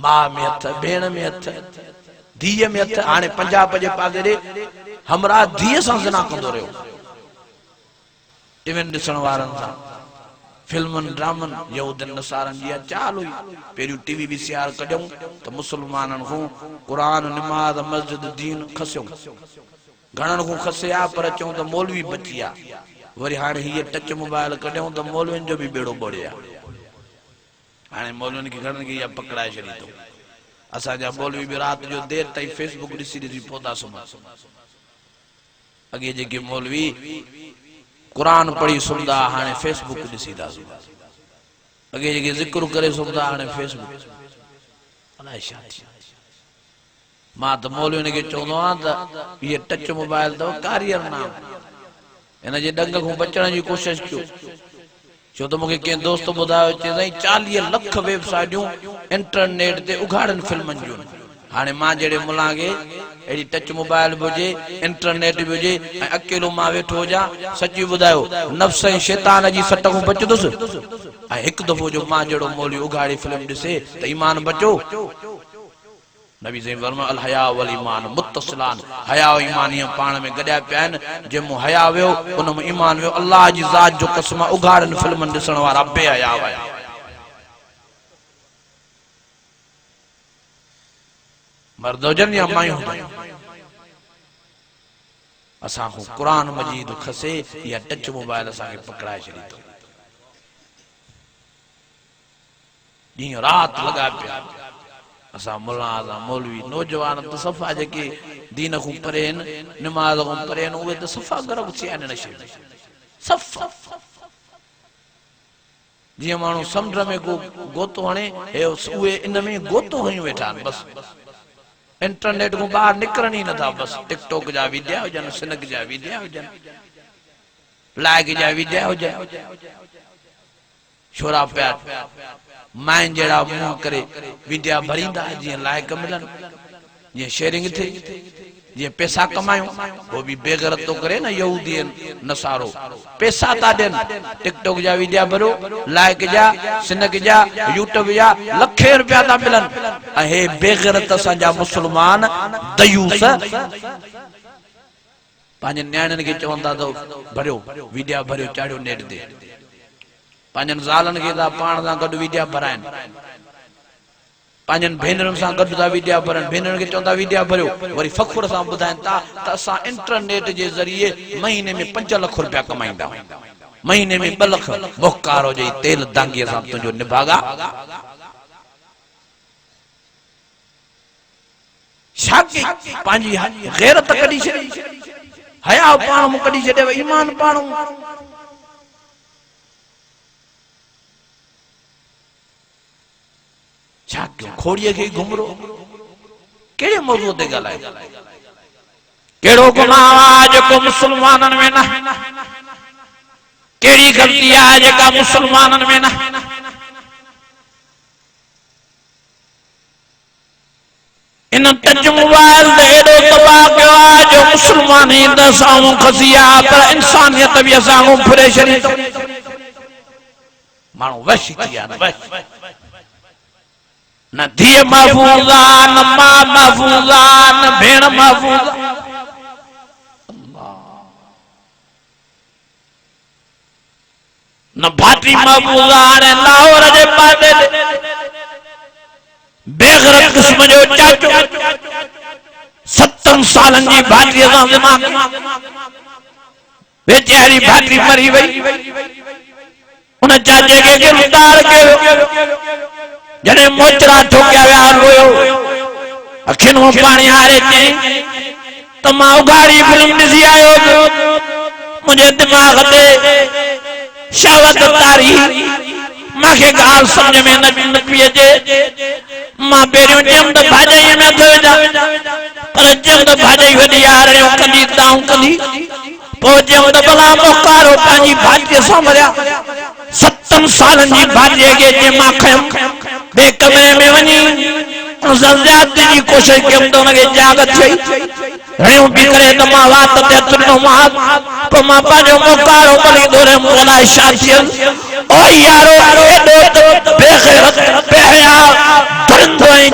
मां में हथ, भेण में हथ, धीअ में हथ। हाणे पंजाब जे पागरे हमरा धीअ सां ज़िना कंदो रहियो। इवेंट ॾिसण वारनि सां, फिल्मनि ड्रामनि, यहूदनि नसारनि जी चाल हुई। पहिरियों टीवी वीसीआर कढियऊं त मुसलमाननि खां क़ुरान, निमाज़, मस्जिद, दीन खसियो। घणनि खां खसिया, पर चऊं त मौलवी बची विया। वरी हाणे हीअ टच मोबाइल कढियऊं त मौलवियुनि जो बि बेड़ो बढ़िया। हाणे मौलवियुनि खे घणनि खे इहा पकड़ाए छॾी अथऊं। असांजा मौलवी बि राति जो देरि ताईं फेसबुक ॾिसी ॾिसी पौधा सुम्हनि। अॻे जेके मौलवी कुरान पढ़ी सुम्हंदा, हाणे फेसबुक ॾिसी था सुम्हनि। अॻे जेके ज़िक्र करे सुम्हंदा, हाणे फेसबुक। अलाए छा थी। मां त मौलवियुनि खे चवंदो आहियां त इहे टच मोबाइल अथव कारियर नाम, हिन जे ॾंग खां बचण जी कोशिश कयो। छो त मूंखे कंहिं दोस्त ॿुधायो, चए साईं 40 लख वेबसाइटियूं इंटरनेट ते उघाड़नि फिल्मनि जूं। हाणे मां जहिड़े मुला खे अहिड़ी टच मोबाइल बि हुजे, इंटरनेट बि हुजे, ऐं अकेलो मां वेठो हुजां, सची ॿुधायो नफ़्स ऐं शैतान जी सट खां बचंदुसि। ऐं हिकु दफ़ो जो मां जहिड़ो मौलवी उघाड़ी फिल्म ॾिसे त ईमान बचो। नबी साईं फरमायो अल हया वल ईमान मुत्तसिलान, हया ऐं ईमान ईअं पाण में गॾिया पिया आहिनि। जंहिंमो हया वियो उन में ईमान वियो। अल्लाह जी ज़ात जो कसम, उघाड़नि फिल्मनि ॾिसण वारा बेहया हुआ। मर्द हुजनि या मायूं हुजनि, असां खां क़ुरान मजीद खसे, या टच मोबाइल असांखे पकड़ाए छॾी अथऊं। ॾींहुं राति लॻा पिया असां मुला, असां मौलवी, नौजवान त सफ़ा जेके दीन खां परे आहिनि, निमाज़ खां परे आहिनि, उहे त सफ़ा गर्क थी विया आहिनि नशे में। सफ़ा जीअं माण्हू समुंड में को गोतो हणे, उहे इन में गोतो हयूं वेठा आहिनि। बसि इंटरनेट को ॿाहिरि निकिरनि ई नथा। बसि टिकटॉक जा वीडिया हुजनि, सिनक जा वीडिया हुजनि, लाइक जा वीडिया हुजनि, छोरा पिया माइन जहिड़ा मुंहुं करे वीडिया भरींदा, जीअं लाइक मिलनि, जीअं शेयरिंग थिए, जीअं पैसा कमायूं। वो भी बेगैरत तो करे न यहूदी नसारो, पैसा था ॾियनि। टिकटॉक जा वीडिया भरो, लाइक जा, सिनक जा, यूट्यूब जा लखे रुपया था मिलनि। ऐं हे बेगैरत असांजा मुसलमान दयूस पंहिंजे न्याणियुनि खे चवंदा त भरियो वीडिया, भरियो चाढ़ियो नेट ते। पंहिंजनि ज़ालनि खे था पाण सां गॾु वीडिया भराइनि, पंहिंजनि भेनरुनि सां गॾु था वीडिया भरनि, भेनरुनि खे चवंदा वीडिया भरियो। वरी फ़ख्र सां ॿुधाइनि था त असां इंटरनेट जे ज़रिए महीने में 5 लाख रुपया कमाईंदा, महीने में 2 लाख। मुख़्तार हुजे तेल दांगीअ सां तुंहिंजो निभागा। छा पंहिंजी गैरत कढी छॾी, हया पाण मूं कढी छॾियो, ईमान पाण। छा क्यों खोड़ीअ खे घुमरो, कहिड़े मौज़ूअ ते ॻाल्हाए? कहिड़ो गुनाह आहे जेको मुसलमाननि में न? कहिड़ी ग़लती आहे जेका मुसलमाननि में न? इन टच मोबाइल ते एॾो तबाह कयो आहे जो मुसलमान ई त साम्हूं खसी आहे, पर इंसानियत बि असां फिरे छॾी। माण्हू वश थी विया आहिनि, वश। न धीअ महफूज़ आहे, न मां महफूज़ आहे, न भेण महफूज़ आहे। न भाटी महफूज़ आहे। हाणे लाहौर जे पासे बेगैरत क़िस्म जो चाचो 70 सालनि जी भाटीअ सां ज़िना, बेचारी भाटी मरी वई। उन चाचे खे गिरफ़्तार कयो, जॾहिं मोचरा ठोकिया विया रोयो, अखियुनि में पाणी हारे चई त मां उघाड़ी फिल्म ॾिसी आयो, मुंहिंजे दिमाग़ ते शहवत तारी, मूंखे ॻाल्हि सम्झ में न पई अचे। मां पहिरियों चयमि त भाॼाईअ में थो विझां, पर चयमि त भाॼाई वॾी आरणियूं कंदी, ताऊं कंदी। पोइ चयमि त भला मुख़्तारो पंहिंजी भाॼीअ सां मरिया। 70 सालनि जी भाॼीअ खे जे मां खयमि, ॿिए कमरे में वञी ज़्यादती जी कोशिश कयमि त हुनखे जाग थी। रहियूं बि करे त मां वात ते तुरियो मां, पोइ मां पंहिंजो मुख़्तारो भली दोरियमि, अलाए छा थियसि। ओ यारो एॾो बेगैरत, बेहया, दरिंदो ऐं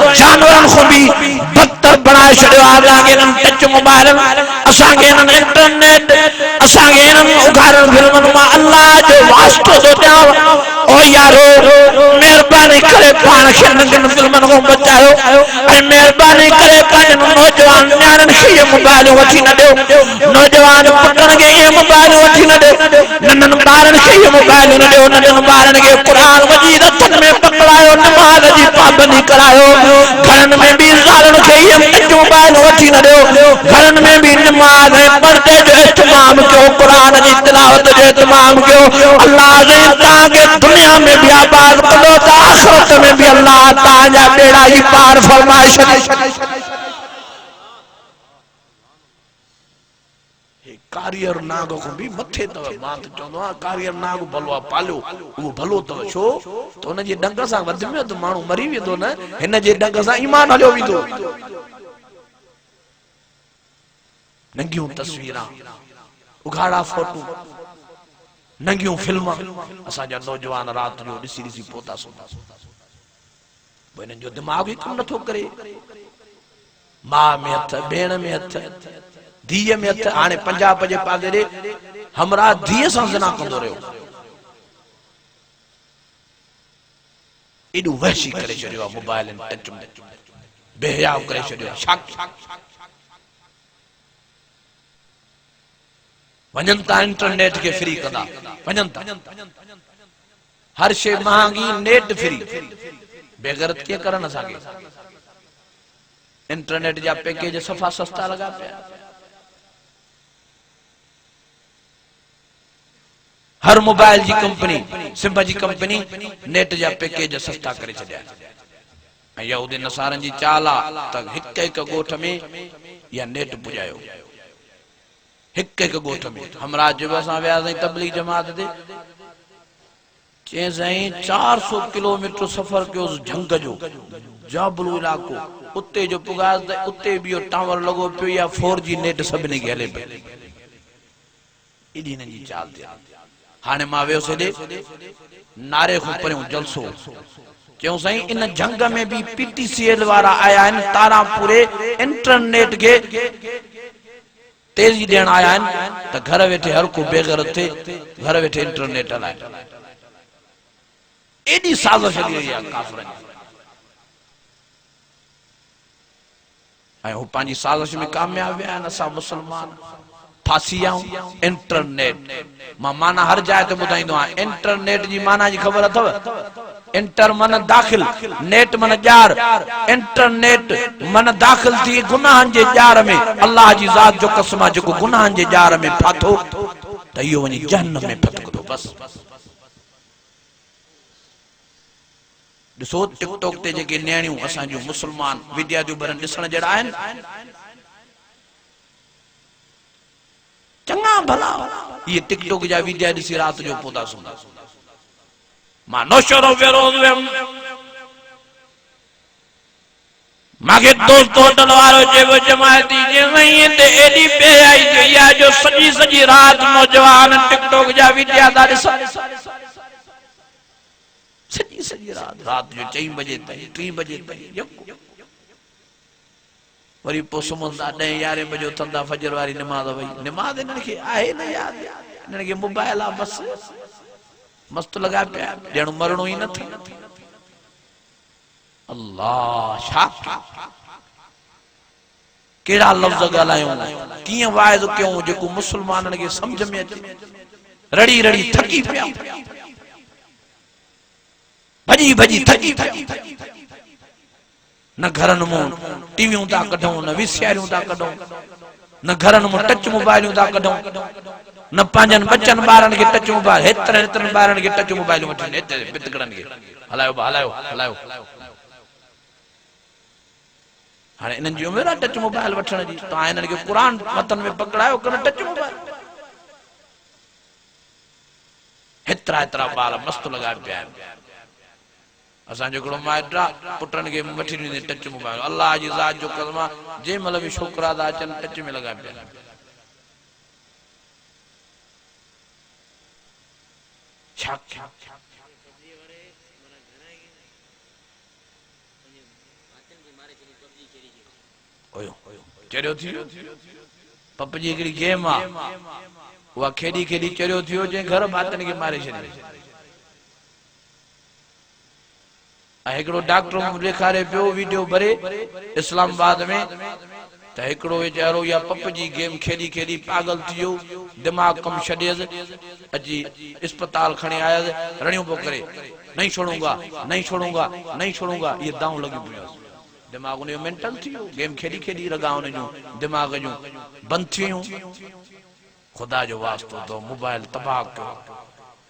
बनाए छड़ियो आगे इन टच मोबाइल असांखे इन इंटरनेट असांखे इन उघाड़न फिल्मन मां अल्लाह जो वास्तो तो ॾियाव ओ यारो मेहरबानी करे पाण खे इन फिल्मन को बचायो ऐं मेहरबानी करे पंहिंजन नौजवान न्याणियुनि खे ये मोबाइल वठी न ॾियो नौजवान पुटन खे ये मोबाइल वठी न ॾियो नंढनि ॿारनि खे ये मोबाइल न ॾियो नंढनि ॿारनि खे क़ुरान मजीद हथनि में पकड़ायो नमाज़ जी पाबंदी करायो घरनि में भी ज़ालुनि खे ये टच मोबाइल वठी न ॾियो घरनि में भी नमाज ऐं पर्दे जो इत्माम कयो क़ुरान जी तिलावत जो इत्माम कयो अल्लाह जे तव्हांखे दुनिया में भी आबाद कंदो त आख़िरत में भी अल्लाह तव्हांजा बेड़ा ही पार फरमाए छॾे कारियर नाग को भी मथे तव मां त चवंदो आ कारियर नाग भलो आ पालियो वो भलो तव छो तो उन जे डंग सां वध में तो माण्हू मरी वेंदो न हिन जे डंग सां ईमान हलियो वेंदो नंगियूं तस्वीरां उघाड़ा फोटो नंगियूं फिल्म असांजा नौजवान रात जो ॾिसी ॾिसी पोता सुधा इन्हनि जो दिमाग़ ही कम नथो करे मां में हथ भेण में हथ धीअ में हथ हाणे पंजाब जे पादरे हमरा धीअ सां ज़िना कंदो रहियो एॾो वहशी करे छॾियो आहे मोबाइल टच में बेहयाव करे छॾियो आहे छा वञनि था इंटरनेट के फ्री कंदा वञनि था हर शइ महांगी नेट फ्री बेगैरत कीअं करनि असांखे इंटरनेट जा पैकेज सफ़ा सस्ता लॻा पिया हर मोबाइल जी कंपनी सिम जी कंपनी नेट जा पैकेज सस्ता करे छॾिया ऐं यहूदी नसारनि जी चाल आहे त हिक हिक ॻोठ में या नेट पुॼायो हिक हिक ॻोठ में हमरा जब असां वियासीं तबलीग जमात ते चई साईं 400 किलोमीटर सफ़र कयो झंग जो जाबलू इलाको उते जो पुगास त उते भी टावर लॻो पियो या 4G नेट सभिनी खे हले पियो एॾी हिननि जी चाल थी हाणे मां वियोसि हेॾे नारे खां परियों जलसो क्यों साईं इन जंग में भी PTCL वारा आया आहिनि तारापुरे इंटरनेट के तेजी ॾियण आया आहिनि त घर वेठे हर को बेग़ैरत थे घर वेठे इंटरनेट हलाए एॾी साज़िश हली रही आहे काफ़िरनि ऐं हू पंहिंजी साज़िश में कामयाब विया आहिनि असां मुसलमान फासी आऊं इंटरनेट मां माना हर जाइ ते ॿुधाईंदो आहियां इंटरनेट जी माना जी ख़बर अथव इंटर मन दाख़िल नेट मन जार इंटरनेट मन दाख़िल थी गुनाहनि जे जार में अल्लाह जी ज़ात जो कसम आहे जेको गुनाहनि जे जार में फाथो त इहो वञी जहन्नम में फतकदो बस ॾिसो टिकटॉक ते जेके नियाणियूं असां जूं मुसलमान विद्यार्थियूं ॿारनि ॾिसण जहिड़ा आहिनि चंगा भला ये टिकटॉक जा वीडियो ॾिसी रात जो पोता सुना मां नौशरो विरोध मागे दोस्त होटल वारो जेको जमायती जे वहीं ते एडी बेहयाई जो या जो सजी सजी रात नौजवान टिकटॉक जा वीडियो दा ॾिसण सजी सजी रात जो 4 बजे ताईं 3 बजे ताईं वरी पो सुमंदा 10 11 बजे उथंदा फजर वारी नमाज वई नमाज इन्हनि खे आहे न याद इन्हनि खे मोबाइल आहे बस मस्त लगा पिया ॼण मरणो ही न थी अल्लाह छा केड़ा लफ्ज़ ॻाल्हायूं कीअं वाइज़ कयूं जेको मुसलमाननि खे समझ में अचे रड़ी रड़ी थकी पिया भजी भजी थकी न घरन में टीवियों ता कढूं न विसियारियों ता कढूं न घरन में टच मोबाइलियों ता कढूं न पांजन बच्चन बारन के टच मोबाइल हेतरन बारन के टच मोबाइल वठन हेतर बितकड़न के हलायो हलायो हलायो हाने इनन जी उम्र टच मोबाइल वठण जी ता इनन के कुरान मतन में पकड़ायो कर टच मोबाइल हेतरा हेतरा बाल मस्त लगा पिया असा जो माइट्रा पुटन के वठी ॾींदे टच मोबाइल अल्लाह जी ज़ात जो कसम जे मतलब भी छोकरा दा अचन टच में लगा पिया छा हुयो चरियो थी पप जी हिकिड़ी गेम आहे उहा खेॾी खेॾी चरियो थियो जंहिं घर भातनि खे मारे छॾियो हिकिड़ो डॉक्टर ॾेखारे पियो वीडियो भरे इस्लामाबाद में त हिकिड़ो वीचारो या पप जी गेम खेॾी खेॾी पागल थी वियो दिमाग़ कमु छॾियसि अची अस्पताल खणी आयसि रड़ियूं पियो करे नहीं छोड़ूंगा नहीं छोड़ूंगा नहीं छोड़ूंगा ये दाऊं लॻी पियो दिमाग़ उनजो मेंटल थी वियो गेम खेॾी खेॾी रगा उन जूं दिमाग़ जूं बंदि थी वियूं ख़ुदा जो वास्तो तो मोबाइल तबाह कयो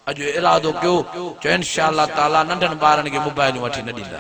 अॼु इरादो कयो चो इंशाअल्लाह ताला नंढनि ॿारनि खे मोबाइलूं वठी न ॾींदा